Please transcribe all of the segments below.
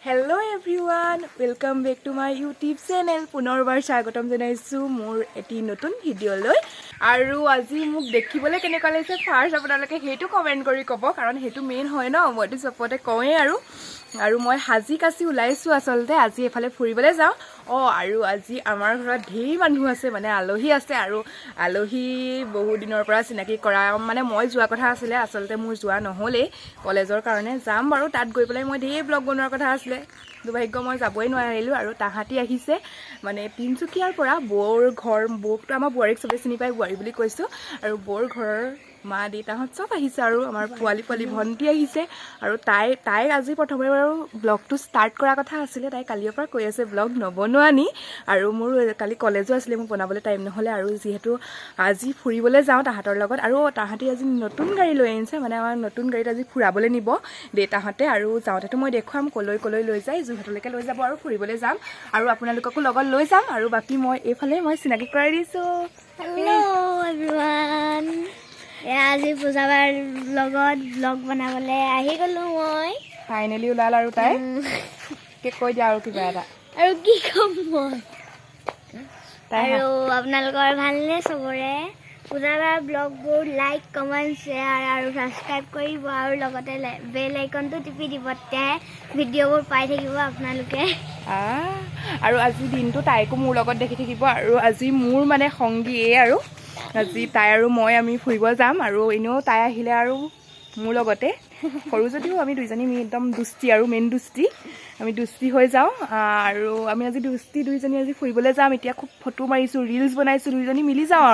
Hello everyone, welcome back to my YouTube channel. পুনৰবাৰ স্বাগতম জনাইছো মোৰ এটি নতুন ভিডিঅ'লৈ আৰু আজি মোক দেখিবলৈ কেনেকুৱা লাগিছে ফাৰ্ষ্ট আপোনালোকে হেতু কমেন্ট কৰি ক'ব কাৰণ হেতু মেইন হয় ন মইটো সপতে কওঁৱে আৰু মই হাজি কাছি ওলাইছো আসলতে আজি এফালে ফুৰিবলৈ যাওঁ আৰু আজি আমাৰ ঘৰত ঢেৰ মানুহ আছে মানে আলহী আছে আৰু আলহী বহু দিনৰ পৰা চিনাকি কৰা মানে মই যোৱা কথা আছিল আসলতে মোৰ যোৱা নহলে কলেজৰ কাৰণে যাম বাৰু তাত গৈ পেলাই মই ঢেৰ ব্লগ বনোৱাৰ কথা আছিল দুৰ্ভাগ্য মই যাবই নোৱাৰিলো আৰু তাহাঁতি আহিছে মানে তিনচুকীয়াৰ পৰা বৰ ঘৰ বোকটো আমাৰ বুৱাৰীক সবে চিনি পাই বুৱাৰী বুলি কৈছো আৰু বৰ ঘৰৰ মা দেউতাহঁত সব আহিছে আৰু আমাৰ পোৱালি ভণ্টি আহিছে আৰু তাই আজি প্ৰথমে বাৰু ব্লগটো ষ্টাৰ্ট কৰা কথা আছিল তাই কালিৰ পৰা কৈ আছে ব্লগ নবনোৱা নি আৰু মোৰ কালি কলেজো আছিল মোক বনাবলৈ টাইম নহলে আৰু যেহেতু আজি ফুৰিবলৈ যাওঁ তাহাঁতৰ লগত আৰু তাহাঁতি আজি নতুন গাড়ী লৈ আনিছে মানে আমাৰ নতুন গাড়ীত আজি ফুৰাবলৈ নিব দেউতাহঁতে আৰু যাওঁতেতো মই দেখুৱাম কলৈ লৈ যায় যোৰহাটলৈকে লৈ যাব আৰু ফুৰিবলৈ যাম আৰু আপোনালোককো লগত লৈ যাম আৰু বাকী মই এইফালে মই চিনাকি কৰাই দিছো Hello everyone. আজি পূজাবাৰ লগত ব্লগ বনাবলৈ আহি গলো মই ফাইনেলি ওলাল আৰু তাই কে কৈ দিয়া আৰু কিবা এটা আৰু কি কম মই তাই আৰু আপোনালোকৰ ভালনে সবৰে পূজাবাৰ ব্লগবোৰ লাইক কমেন্ট শ্বেয়াৰ আৰু সাবস্ক্ৰাইব কৰিব আৰু লগতে বেল আইকনটো টিপি দিব তে ভিডিঅ'বোৰ পাই থাকিব আপোনালোকে আৰু আজি দিনটো তাইকো মোৰ লগত দেখি থাকিব আৰু আজি মোৰ মানে সংগী আৰু আজি তাই আৰু মই আমি ফুৰিব যাম আৰু এনেও তাই আহিলে আৰু মোৰ লগতে সৰু যদিও আমি দুইজনী একদম দুষ্টি আৰু মেইন দুষ্টি আমি দুষ্টি হৈ যাওঁ আৰু আমি আজি দুষ্টি দুইজনী আজি ফুৰিবলৈ যাম এতিয়া খুব ফটো মাৰিছো ৰিলছ বনাইছো দুইজনী মিলি যাওঁ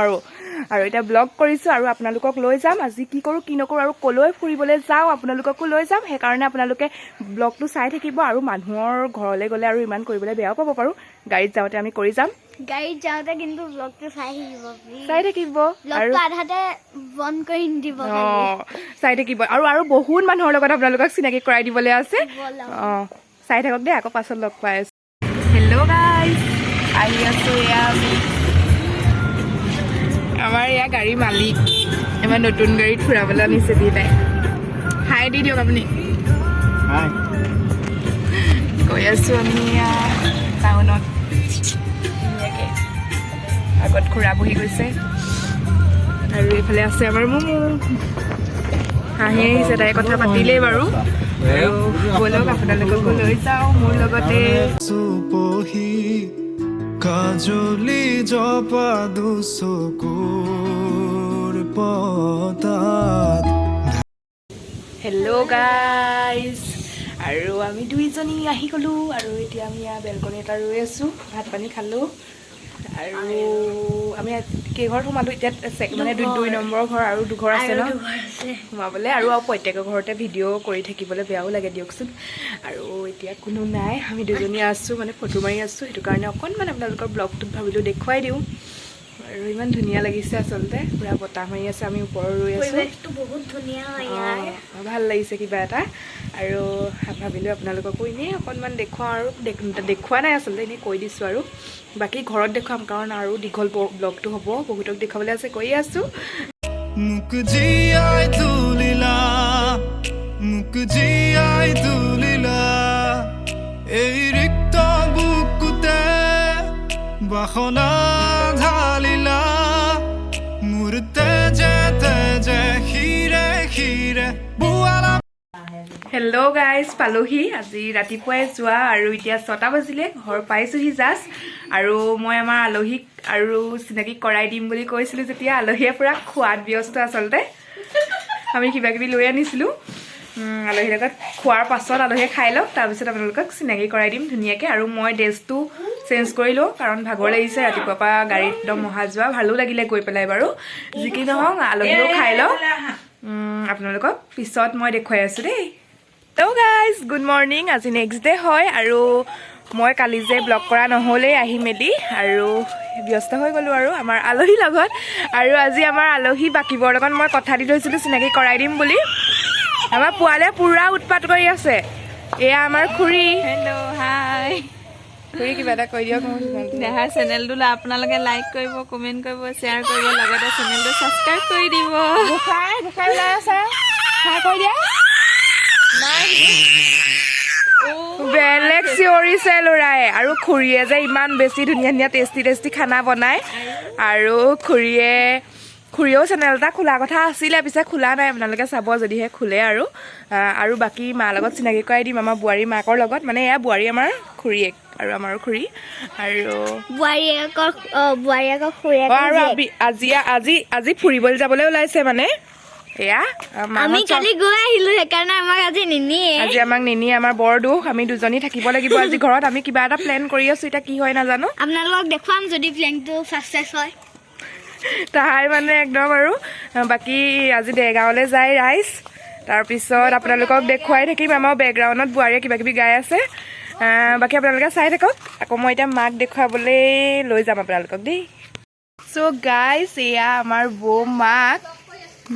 আৰু এতিয়া ব্লগ কৰিছো আৰু আপোনালোকক লৈ যাম আজি কি কৰো কি নকৰো আৰু কলৈ ফুৰিবলৈ যাওঁ আপোনালোককো লৈ যাম সেইকাৰণে আপোনালোকে ব্লগটো চাই থাকিব আৰু মানুহৰ ঘৰলৈ গ'লে আৰু ইমান কৰিবলৈ বেয়াও পাব পাৰো গাড়ীত যাওঁতে আমি কৰি যাম গাড়ীত যাওঁতে কিন্তু ব্লগটো চাই থাকিব আৰু আধাতে বন্ধ কৰি নিদিব চাই থাকিব আৰু বহুত মানুহৰ লগত আপোনালোকক চিনাকি কৰাই দিবলৈ আছে চাই থাকক দেই আকৌ পাছত লগ পাই আছো হেল্ল' গাইজ আহি আছো এয়া আমাৰ এয়া গাড়ী মালিক আমাৰ নতুন গাড়ীত ফুৰাবলৈ আনিছে দেউতাই হাই দি দিয়ক আপুনি গৈ আছো আমি এয়া টাউনত ধুনীয়াকৈ আগত খুৰা বহি গৈছে আৰু এইফালে আছে আমাৰ মমো হাঁহি আহিছে তাই কথা পাতিলেই বাৰু আৰু বলক আপোনালোককো লৈ যাওঁ মোৰ লগতে কাজলি জপা দুচকুৰ পতাত হেল্ল' গাইজ আৰু আমি দুইজনী আহি গ'লো আৰু এতিয়া আমি বেলকনি এটা ৰৈ আছো ভাত পানী খালো আৰু আমি কেইঘৰত সোমালো এতিয়া মানে 2 নম্বৰ ঘৰ আৰু দুঘৰ আছে ন সোমাবলৈ আৰু প্ৰত্যেকৰ ঘৰতে ভিডিঅ' কৰি থাকিবলৈ বেয়াও লাগে দিয়কচোন আৰু এতিয়া কোনো নাই আমি দুজনী আছো মানে ফটো মাৰি আছো সেইটো কাৰণে অকণমান আপোনালোকৰ ব্লগটোত ভাবিলোঁ দেখুৱাই দিওঁ আৰু ইমান ধুনীয়া লাগিছে আচলতে পুৰা বতাহ মাৰি আছে আমি ওপৰত ৰৈ আছো বহুত ধুনীয়া ভাল লাগিছে কিবা এটা আৰু ভাবিলোঁ আপোনালোককো এনেই অকণমান দেখুৱাওঁ আৰু দেখুওৱা নাই আচলতে এনেই কৈ দিছোঁ আৰু বাকী ঘৰত দেখুৱাম কাৰণ আৰু দীঘল ব্লগটো হ'ব বহুতক দেখুৱাবলৈ আছে কৈয়ে আছোঁ মোক জীয়াই তুলিলা এই ৰিক্ত বুকুতে বাসনা ঢালিলা মোৰ তেজে খিৰে বুৱালা হেল্ল' গাইজ পালোহি আজি ৰাতিপুৱাই যোৱা আৰু এতিয়া 6টা বাজিলে ঘৰ পাইছোহি জাষ্ট আৰু মই আমাৰ আলহীক আৰু চিনাকি কৰাই দিম বুলি কৈছিলোঁ যেতিয়া আলহীয়ে পুৰা খোৱাত ব্যস্ত আচলতে আমি কিবাকিবি লৈ আনিছিলোঁ আলহীৰ লগত খোৱাৰ পাছত আলহীয়ে খাই লওক তাৰপিছত আপোনালোকক চিনাকি কৰাই দিম ধুনীয়াকৈ আৰু মই ড্ৰেছটো চেঞ্জ কৰি লওঁ কাৰণ ভাগৰ লাগিছে ৰাতিপুৱাৰ পৰা গাড়ীত একদম অহা যোৱা ভালো লাগিলে গৈ পেলাই বাৰু যি কি নহওক আলহীও খাই লওক আপোনালোকক পিছত মই দেখুৱাই আছোঁ দেই হেল্ল' গাইজ গুড মৰ্ণিং আজি নেক্সট ডে হয় আৰু মই কালি যে ব্লগ কৰা নহ'লেই আহি মেলি আৰু ব্যস্ত হৈ গ'লোঁ আৰু আমাৰ আলহীৰ লগত আৰু আজি আমাৰ আলহী বাকীবোৰৰ লগত মই কথা দি থৈছিলোঁ চিনাকি কৰাই দিম বুলি আমাৰ পোৱালীয়ে পুৰা উৎপাত কৰি আছে এয়া আমাৰ খুৰী হেল্ল' হাই খুৰী কিবা এটা কৈ দিয়ক দেহাৰ চেনেলটোলৈ আপোনালোকে লাইক কৰিব কমেণ্ট কৰিব শ্বেয়াৰ কৰিব লগতে চেনেলটো ছাবস্ক্ৰাইব কৰি দিব গোসাই ওলাই আছে হাই কৈ দিয়া বেল চিঞৰিছে ল'ৰাই আৰু খুৰীয়ে যে ইমান বেছি ধুনীয়া ধুনীয়া টেষ্টি খানা বনায় আৰু খুৰীয়েও চেনেল এটা খোলা কথা আছিলে পিছে খোলা নাই আপোনালোকে চাব যদিহে খোলে আৰু বাকী মাৰ লগত চিনাকি কৰাই দিম আমাৰ বোৱাৰী মাকৰ লগত মানে এয়া বোৱাৰী আমাৰ খুৰীয়েক আৰু আমাৰো খুৰী আৰু আজি ফুৰিবলৈ যাবলৈ ওলাইছে মানে এয়া আমি কালি গৈ আহিলো সেইকাৰণে আমাক আজি নিনিয়ে আজি আমাক নিনিয়ে আমাৰ বৰ দুখ আমি দুজনী থাকিব লাগিব আজি ঘৰত আমি কিবা এটা প্লেন কৰি আছো এতিয়া কি হয় নাজানো আপোনালোকক দেখুৱাম যদি প্লেনটো ছাকচেছ হয় তাই মানে একদম আৰু বাকী আজি দেৰগাঁৱলৈ যায় ৰাইজ তাৰপিছত আপোনালোকক দেখুৱাই থাকিম আমাৰ বেকগ্ৰাউণ্ডত বোৱাৰীয়ে কিবা কিবি গাই আছে বাকী আপোনালোকে চাই থাকক আকৌ মই এতিয়া মাক দেখুৱাবলৈ লৈ যাম আপোনালোকক দেই চ' গাইজ এয়া আমাৰ বৌ মাক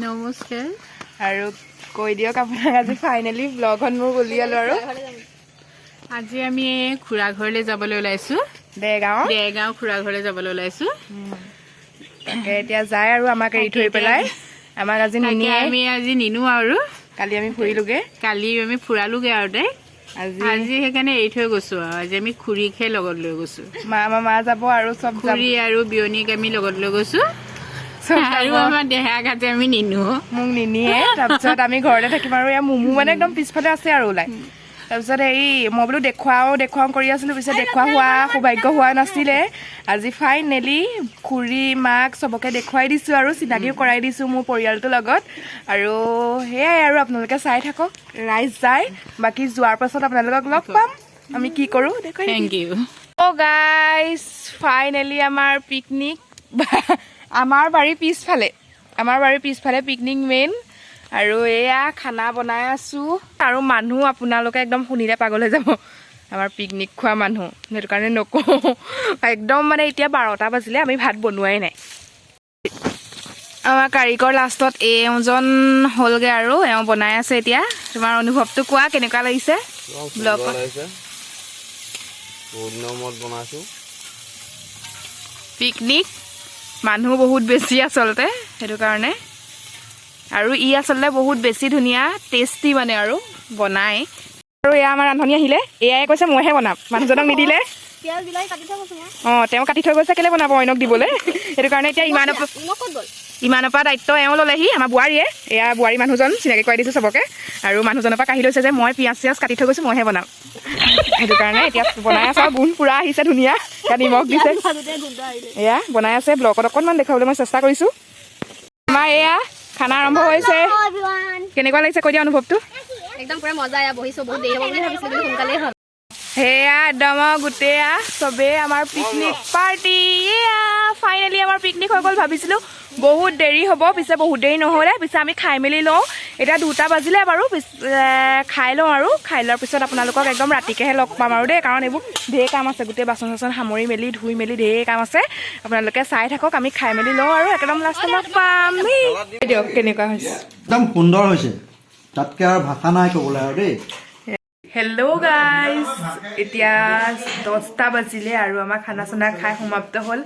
নমস্কাৰ আৰু কৈ দিয়ক আপোনাক আজি ফাইনেলি ব্লগখন মোৰ উলিয়ালোঁ আৰু আজি আমি খুৰা ঘৰলৈ যাবলৈ ওলাইছোঁ দেৰগাঁও খুৰা ঘৰলৈ যাবলৈ ওলাইছোঁ তাকে এতিয়া যায় আৰু আমাক এৰি থৈ পেলাই আমাক আজি নিনিয়ে আমি আজি নিনো আৰু কালি আমি ফুৰিলোগে কালি আমি ফুৰালোগে আৰু তাই আজি সেইকাৰণে এৰি থৈ গৈছো আৰু আজি আমি খুৰীকহে লগত লৈ গৈছো মা যাব আৰু চব খুৰী আৰু বিয়নীক আমি লগত লৈ গৈছো আৰু আমাৰ দেহা ঘাটে আমি নিনো মোক নিনিয়ে তাৰপিছত আমি ঘৰতে থাকিম আৰু এয়া মুমু মানে একদম পিছফালে আছে আৰু ওলাই তাৰপিছত হেৰি মই বোলো দেখুৱাওঁ কৰি আছিলোঁ পিছত দেখুওৱা হোৱা সৌভাগ্য হোৱা নাছিলে আজি ফাইনেলি খুৰী মাক চবকে দেখুৱাই দিছোঁ আৰু চিনাকিও কৰাই দিছোঁ মোৰ পৰিয়ালটোৰ লগত আৰু সেয়াই আৰু আপোনালোকে চাই থাকক ৰাইজ যায় বাকী যোৱাৰ পাছত আপোনালোকক লগ পাম আমি কি কৰোঁ দেখুৱাই থেংক ইউ অ' গাইজ ফাইনেলি আমাৰ পিকনিক আমাৰ বাৰীৰ পিছফালে পিকনিক মেইন আৰু এয়া খানা বনাই আছোঁ আৰু মানুহ আপোনালোকে একদম শুনিলে পাগল হৈ যাব আমাৰ পিকনিক খোৱা মানুহ সেইটো কাৰণে নকওঁ একদম মানে এতিয়া 12টা বাজিলে আমি ভাত বনোৱাই নাই আমাৰ কাৰিকৰ লাষ্টত এওঁজন হ'লগৈ আৰু এওঁ বনাই আছে এতিয়া তোমাৰ অনুভৱটো কোৱা কেনেকুৱা লাগিছে ব্লগত পিকনিক মানুহ বহুত বেছি আচলতে সেইটো কাৰণে আৰু ই আচলতে বহুত বেছি ধুনীয়া টেষ্টি মানে আৰু বনাই আৰু এয়া আমাৰ ৰান্ধনি আহিলে এয়াই কৈছে মইহে বনাম মানুহজনক নিদিলে তেওঁ কাটি থৈ গৈছে কেলে বনাব অইনক দিবলৈ সেইটো কাৰণে এতিয়া ইমানৰ পৰা দায়িত্ব এওঁ ল'লেহি আমাৰ বোৱাৰীয়ে এয়া বোৱাৰী মানুহজন চিনাকি কৰাই দিছোঁ চবকে আৰু মানুহজনৰ পৰা কাঢ়ি লৈছে যে মই পিঁয়াজ কাটি থৈ গৈছোঁ মইহে বনাম সেইটো কাৰণে এতিয়া বনাই আছে আৰু গুণ পূৰা আহিছে ধুনীয়া ইয়াত নিমখ দিছে এয়া বনাই আছে ব্লগত অকণমান দেখুৱাবলৈ মই চেষ্টা কৰিছোঁ আমাৰ এয়া খানা আৰম্ভ হৈছে কেনেকুৱা লাগিছে কৈ দিয়া অনুভৱটো একদম পুৰা মজা বহিছোঁ বহুত দেৰি হ'ব বুলি ভাবিছিলোঁ কিন্তু সোনকালেই হ'ল সেয়া একদম গোটেই চবেই আমাৰ পিকনিক পাৰ্টি এয়া ফাইনেলি আমাৰ পিকনিক হৈ গ'ল ভাবিছিলোঁ বহুত দেৰি হ'ব পিছে বহুত দেৰি নহ'লে পিছে আমি খাই মেলি লওঁ এতিয়া 2টা বাজিলে বাৰু খাই লওঁ আৰু খাই লোৱাৰ পিছত আপোনালোকক একদম ৰাতিকেহে লগ পাম আৰু দেই কাৰণ এইবোৰ ঢেৰ কাম আছে গোটেই বাচন চাচন সামৰি মেলি ধুই মেলি ঢেৰ কাম আছে আপোনালোকে চাই থাকক আমি খাই মেলি লওঁ আৰু একদম লাষ্টত লগ পাম দিয়ক কেনেকুৱা হৈছে একদম সুন্দৰ হৈছে তাতকৈ আৰু ভাষা নাই ক'বলৈ আৰু দেই হেল্ল' গাইজ এতিয়া 10টা বাজিলে আৰু আমাৰ খানা চানা খাই সমাপ্ত হ'ল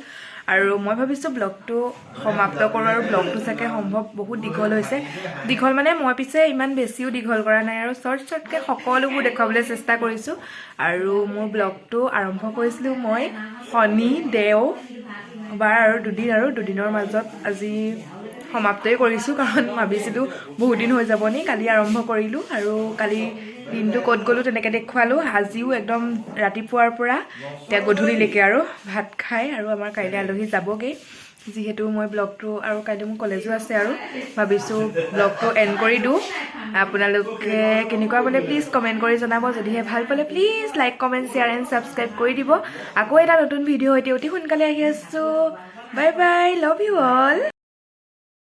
আৰু মই ভাবিছোঁ ব্লগটো সমাপ্ত কৰোঁ আৰু ব্লগটো চাগে সম্ভৱ বহুত দীঘল হৈছে দীঘল মানে মই পিছে ইমান বেছিও দীঘল কৰা নাই আৰু শ্বৰ্টকৈ সকলোবোৰ দেখুৱাবলৈ চেষ্টা কৰিছোঁ আৰু মোৰ ব্লগটো আৰম্ভ কৰিছিলোঁ মই শনি দেওবাৰ আৰু দুদিনৰ মাজত আজি সমাপ্তই কৰিছোঁ কাৰণ ভাবিছিলোঁ বহুত দিন হৈ যাব নি কালি আৰম্ভ কৰিলোঁ আৰু কালি দিনটো ক'ত গ'লোঁ তেনেকৈ দেখুৱালোঁ আজিও একদম ৰাতিপুৱাৰ পৰা এতিয়া গধূলিলৈকে আৰু ভাত খাই আৰু আমাৰ কাইলৈ আলহী যাবগৈ যিহেতু মই ব্লগটো আৰু কাইলৈ মোৰ কলেজো আছে আৰু ভাবিছোঁ ব্লগটো এণ্ড কৰি দিওঁ আপোনালোকে কেনেকুৱা বোলে প্লিজ কমেণ্ট কৰি জনাব যদিহে ভাল পালে please like comment share and subscribe কৰি দিব আকৌ এটা নতুন ভিডিঅ' সৈতে অতি সোনকালে আহি আছোঁ bye bye love you all